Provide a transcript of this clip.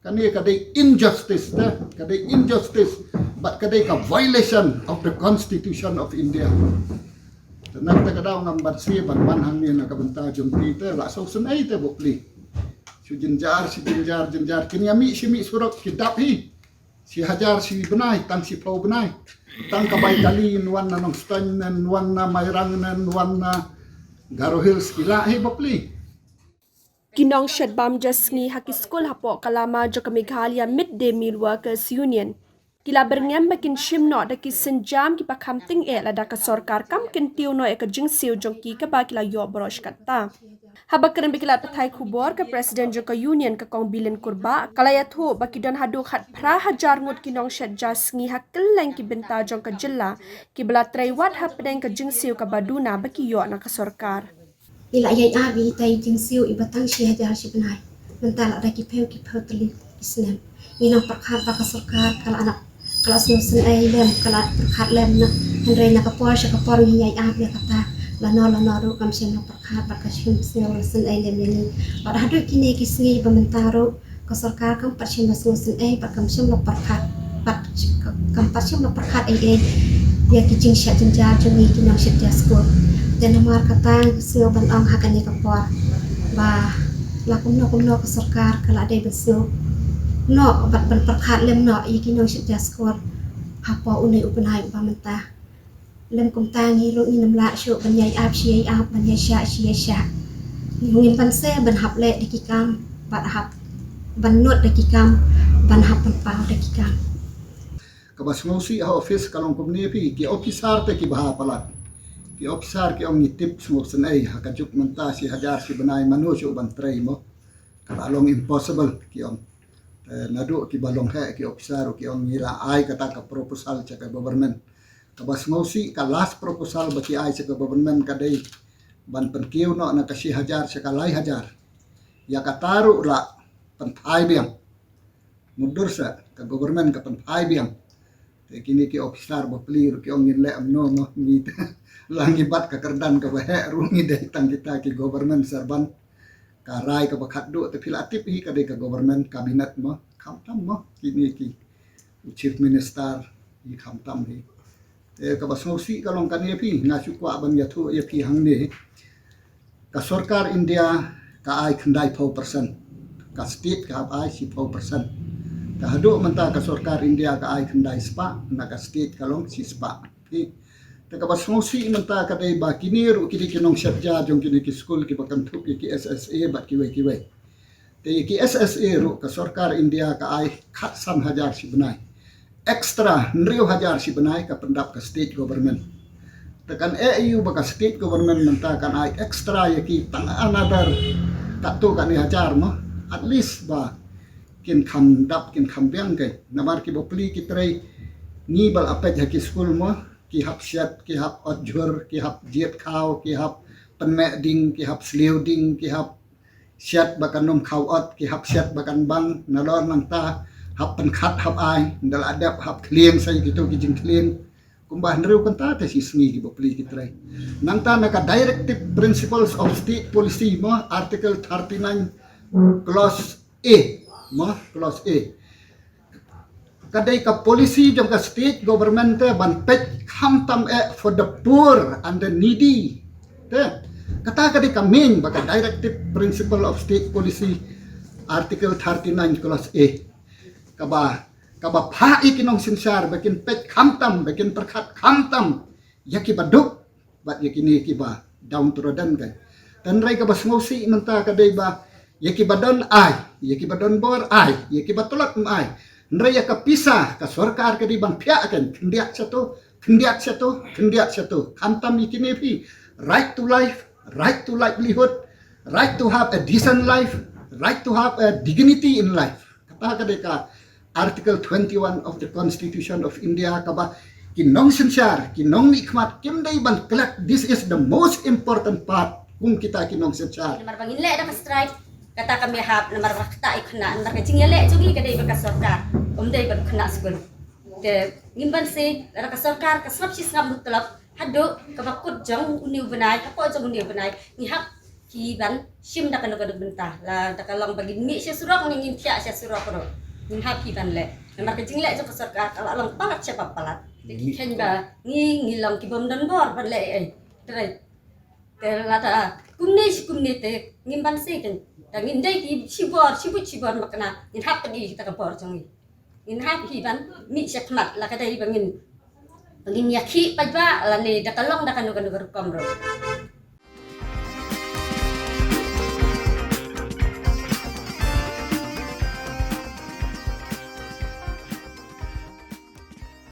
Kani kadai injustice kadai injustice but kadai ka violation of the Constitution of India. Tenang ta kadaw ngam barsi ban hang ni na kabanta jumpi te la so sunai te bokli. Si jinjar kini ami si mi surat kidap hi. Si hajar si benai tang si pau benai. Tang kabay kali nuan na nong stan nuan na mayrang nuan na Garo Hills kila hi bokli. Kinong Shadbam Jasni haki skul hapo kalama jo Meghalaya Midday Meal Workers Union. Kila berngam bakin shimno da ki senjam ki pakam ting la da ka sorkar kam kin tiu no ka jingsiu jongki ka ba kila yo brosh katta. Habak keren bikila pathai kubor ka Presiden Joka Union ka kong bilin kurba kalayat ho bakidon haduk hat pra hajar ngut kinong Shad Jasni hakkeleng ki benta jong ka jilla ki bala traiwat hapdeng ka jingsiu ka baduna baki yo na ka sorkar. Ila yai abi tai jingsiu ibatang si hajar si benai mental ada ki peu teli islam ina perkhat baka sarkar kala snusun ai lem kala perkhat lem na hendrai na kapor sya kapor yai abi kata lano ru kam sya na perkhat baka sun sun ai lem ni pada hadu kini kisni bamentaru ka sarkar kam pat sya snusun ai pat kam sya na perkhat pat kam pat sya na perkhat ai ya ki jing sya jinjar jumi kinang sya jaskor dan nomor kata sio ban ong hakan ni kapor ba lakum no ke sarkar kala dai besio no bat ban perkhat lem no iki no sit jaskor hapo unai upenai ba mentah lem kum tangi ro ni namla syo ban yai ap ban yai sya ngin pan se ban hap le dikikam bat hap ban not dikikam ban hap pan pau dikikam Kabas ngosi ha office kalong kumni pi ki officer te ki baha palat. Ki officer ki ong nitip semua senai hakajuk menta si hajar si benai manusia ban tray mo kalong impossible ki ong nadu ki balong he ki officer ki ong nila ai kata ka proposal cha ka government kabas ngosi ka last proposal baki ai cha ka government kadai ban penkiu no na kasi hajar sa kalai hajar ya kataru la pentai biang mundur sa ka government ka pentai biang kini ki officer baplir ki ong nile amno no ni langibat ka kerdan ka bahe rungi dai tang kita ki government serban karai ka bakat do te pilatip hi ka dai ka government kabinet mo kamtam mo kini ki chief minister hi kamtam hi ka basnosi ka long kani pi na chukwa ban ya thu ya pi hang ni ka sarkar India ka ai khandai 4% ka state ka ai si 4% ka hadu menta ka sarkar India ka ai khandai spa na ka state ka long si spa hi Taka basmosi menta kadai ba kinir kini kinong syarja jong kini ki school ki bakam thup ki SSA bat kiwai te ki SSA ru ka sarkar India ka ai khat san hajar si benai extra nriu hajar si benai ka pendap ka state government tekan EU baka state government menta kan ai extra ya ki tang another tak tu kan ni hajar mo at least ba kin kham dap kin kham biang kai namar ki bopli ki trai ni bal apet ha ki school mo ki hap syat ki hap odjur ki hap jiet khau ki hap penmek ding ki hap sliu ding ki hap syat bakan nom khau ot ki hap syat bakan bang nalor nang ta hap pen khat hap ai ndal adap hap klien sai gitu ki jing klien kumbah ndreu kan ta te si sngi ki bopli ki trai nang ta naka directive principles of state policy mo article 39 clause A mo clause A kadai ka policy jong ka state government te ban pet khamtam for the poor and the needy te kata kadai ka main baka directive principle of state policy article 39 clause A kaba pha ikinong sinsar bakin pet khamtam bakin perkhat khamtam yaki baduk bat yakini kiba down to rodan kai tanrai ka basmosi menta kadai ba yaki badon ai yaki badon bor ai yaki batulak ai Nraya ka pisa ka sarkar ka di bang pia kan kendiak satu kantam ikini pi right to life, right to livelihood, right to have a decent life, right to have a dignity in life kata ka article 21 of the Constitution of India ka ba kinong sensar kinong nikmat kimday ban kelak this is the most important part kung kita kinong sensar namar bangin le da ka strike kata kami hap namar rakta ikna namar ka jingle jugi kadai ka sarkar umdai ban kena skul de ngimban se ka sarkar ka sab si ngam mutlab hadu ka bakut jang uniu benai ka po jang uniu benai ni hap kiban sim da kan bentah la da kalong bagi mi sia surok ngin tia sia surok ro ngin ha kiban le mar ke jingle jo sarkar kala long palat siapa palat ki ken ba ngi long ki bom dan bor ban le ai tre te la ta kumne te ngin ban se kan da ngin dai ki sibor makna ngin ha pedi ta ka bor jongi ngin ha kiban mi sia kmat la ka dai bangin ya ki pa ba la ne da kalong da kan kom ro